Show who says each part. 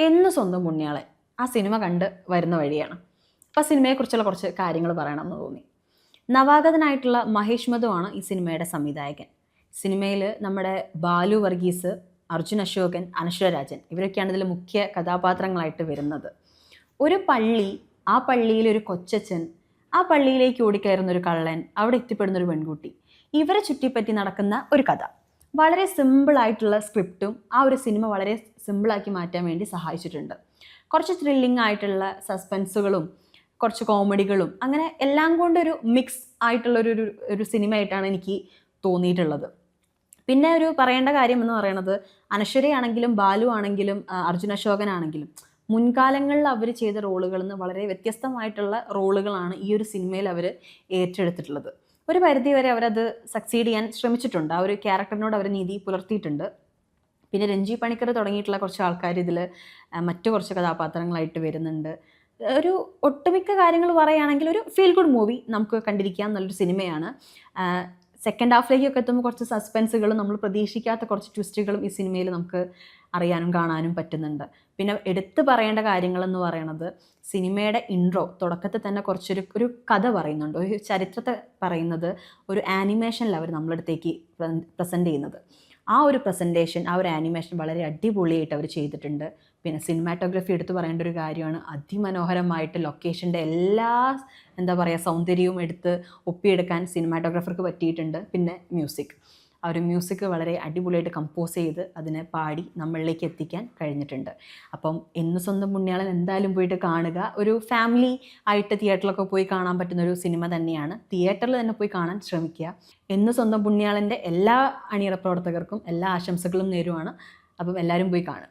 Speaker 1: എന്ന് സ്വന്തം പുണ്യാളൻ ആ സിനിമ കണ്ട് വരുന്ന വഴിയാണ്. അപ്പോൾ സിനിമയെക്കുറിച്ചുള്ള കുറച്ച് കാര്യങ്ങൾ പറയണമെന്ന് തോന്നി. നവാഗതനായിട്ടുള്ള മഹേഷ് മധുവാണ് ഈ സിനിമയുടെ സംവിധായകൻ. സിനിമയിൽ നമ്മുടെ ബാലു വർഗീസ്, അർജുൻ അശോകൻ, അനശ്വര രാജൻ ഇവരൊക്കെയാണ് ഇതിൽ മുഖ്യ കഥാപാത്രങ്ങളായിട്ട് വരുന്നത്. ഒരു പള്ളി, ആ പള്ളിയിൽ ഒരു കൊച്ചച്ഛൻ, ആ പള്ളിയിലേക്ക് ഓടിക്കയറുന്ന ഒരു കള്ളൻ, അവിടെ എത്തിപ്പെടുന്ന ഒരു പെൺകുട്ടി, ഇവരെ ചുറ്റിപ്പറ്റി നടക്കുന്ന ഒരു കഥ. വളരെ സിമ്പിളായിട്ടുള്ള സ്ക്രിപ്റ്റും ആ ഒരു സിനിമ വളരെ സിമ്പിളാക്കി മാറ്റാൻ വേണ്ടി സഹായിച്ചിട്ടുണ്ട്. കുറച്ച് ത്രില്ലിംഗ് ആയിട്ടുള്ള സസ്പെൻസുകളും കുറച്ച് കോമഡികളും അങ്ങനെ എല്ലാം കൊണ്ടൊരു മിക്സ് ആയിട്ടുള്ളൊരു സിനിമയായിട്ടാണ് എനിക്ക് തോന്നിയിട്ടുള്ളത്. പിന്നെ ഒരു പറയേണ്ട കാര്യം എന്ന് പറയുന്നത്, അനശ്വരയാണെങ്കിലും ബാലു ആണെങ്കിലും അർജുൻ അശോകനാണെങ്കിലും മുൻകാലങ്ങളിൽ അവർ ചെയ്ത റോളുകളിൽ നിന്ന് വളരെ വ്യത്യസ്തമായിട്ടുള്ള റോളുകളാണ് ഈ ഒരു സിനിമയിൽ അവർ ഏറ്റെടുത്തിട്ടുള്ളത്. ഒരു പരിധിവരെ അവരത് സക്സീഡ് ചെയ്യാൻ ശ്രമിച്ചിട്ടുണ്ട്. ആ ഒരു ക്യാരക്ടറിനോട് അവർ നീതി പുലർത്തിയിട്ടുണ്ട്. പിന്നെ രഞ്ജി പണിക്കർ തുടങ്ങിയിട്ടുള്ള കുറച്ച് ആൾക്കാർ ഇതിൽ മറ്റു കുറച്ച് കഥാപാത്രങ്ങളായിട്ട് വരുന്നുണ്ട്. ഒരു ഒട്ടുമിക്ക കാര്യങ്ങൾ പറയുകയാണെങ്കിൽ ഒരു ഫീൽ ഗുഡ് മൂവി നമുക്ക് കണ്ടിരിക്കാം എന്നുള്ളൊരു സിനിമയാണ്. സെക്കൻഡ് ഹാഫിലേക്കൊക്കെ എത്തുമ്പോൾ കുറച്ച് സസ്പെൻസുകളും നമ്മൾ പ്രതീക്ഷിക്കാത്ത കുറച്ച് ട്വിസ്റ്റുകളും ഈ സിനിമയിൽ നമുക്ക് അറിയാനും കാണാനും പറ്റുന്നുണ്ട്. പിന്നെ എടുത്തു പറയേണ്ട കാര്യങ്ങളെന്ന് പറയണത്, സിനിമയുടെ ഇൻട്രോ തുടക്കത്തിൽ തന്നെ കുറച്ചൊരു കഥ പറയുന്നുണ്ട്, ഒരു ചരിത്രത്തെ പറയുന്നത് ഒരു ആനിമേഷനിൽ അവർ നമ്മളടുത്തേക്ക് പ്രസൻറ്റ് ചെയ്യുന്നത്. ആ ഒരു പ്രസൻറ്റേഷൻ, ആ ഒരു ആനിമേഷൻ വളരെ അടിപൊളിയായിട്ട് അവർ ചെയ്തിട്ടുണ്ട്. പിന്നെ സിനിമാറ്റോഗ്രഫി എടുത്തു പറയേണ്ട ഒരു കാര്യമാണ്. അതിമനോഹരമായിട്ട് ലൊക്കേഷൻ്റെ എല്ലാ സൗന്ദര്യവും എടുത്ത് ഒപ്പിയെടുക്കാൻ സിനിമാറ്റോഗ്രാഫർക്ക് പറ്റിയിട്ടുണ്ട്. പിന്നെ മ്യൂസിക്, ആ ഒരു മ്യൂസിക് വളരെ അടിപൊളിയായിട്ട് കമ്പോസ് ചെയ്ത് അതിനെ പാടി നമ്മളിലേക്ക് എത്തിക്കാൻ കഴിഞ്ഞിട്ടുണ്ട്. അപ്പം എന്ന് സ്വന്തം പുണ്യാളൻ എന്തായാലും പോയിട്ട് കാണുക. ഒരു ഫാമിലി ആയിട്ട് തിയേറ്ററിലൊക്കെ പോയി കാണാൻ പറ്റുന്ന ഒരു സിനിമ തന്നെയാണ്. തിയേറ്ററിൽ തന്നെ പോയി കാണാൻ ശ്രമിക്കുക. എന്ന് സ്വന്തം പുണ്യാളൻ്റെ എല്ലാ അണിയറ പ്രവർത്തകർക്കും എല്ലാ ആശംസകളും നേരുവാണ്. അപ്പം എല്ലാവരും പോയി കാണുക.